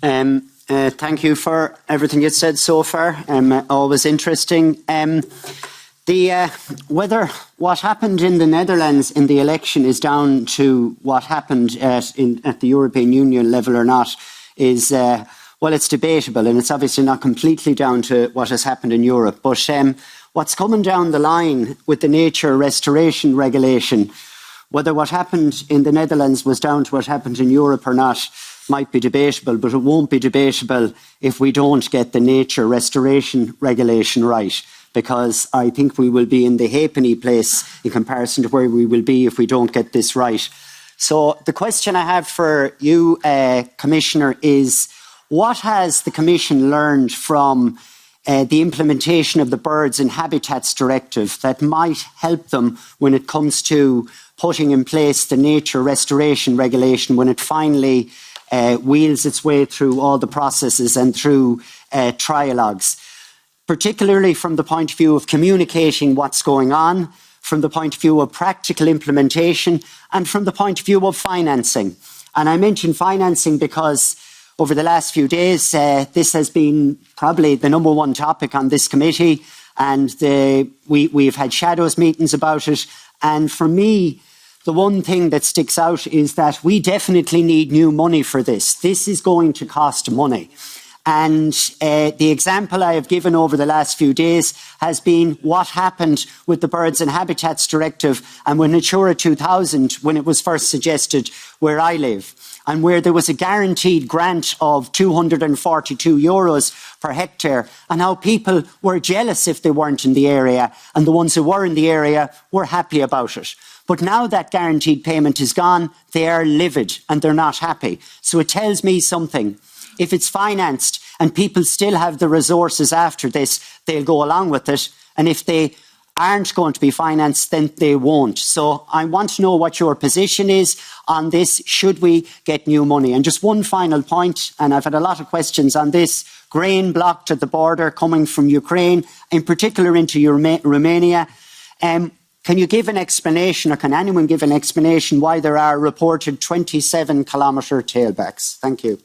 Thank you for everything you said so far. Always interesting. Whether what happened in the Netherlands in the election is down to what happened at the European Union level or not is, well, it's debatable, and it's obviously not completely down to what has happened in Europe. But what's coming down the line with the nature restoration regulation, whether what happened in the Netherlands was down to what happened in Europe or not, might be debatable, but it won't be debatable if we don't get the nature restoration regulation right, because I think we will be in the halfpenny place in comparison to where we will be if we don't get this right. So the question I have for you, Commissioner, is what has the Commission learned from the implementation of the Birds and Habitats Directive that might help them when it comes to putting in place the nature restoration regulation when it finally wheels its way through all the processes and through trialogues, particularly from the point of view of communicating what's going on, from the point of view of practical implementation, and from the point of view of financing. And I mention financing because over the last few days, this has been probably the number one topic on this committee, and we've had shadows meetings about it. And for me, the one thing that sticks out is that we definitely need new money for this. This is going to cost money. And the example I have given over the last few days has been what happened with the Birds and Habitats Directive and with Natura 2000 when it was first suggested where I live, and where there was a guaranteed grant of €242 per hectare, and how people were jealous if they weren't in the area, and the ones who were in the area were happy about it. But now that guaranteed payment is gone, they are livid and they're not happy. So it tells me something. If it's financed and people still have the resources after this, they'll go along with it. And if they aren't going to be financed, then they won't. So I want to know what your position is on this. Should we get new money? And just one final point, and I've had a lot of questions on this. Grain blocked at the border coming from Ukraine, in particular into Romania. Can you give an explanation, or can anyone give an explanation why there are reported 27-kilometre tailbacks? Thank you.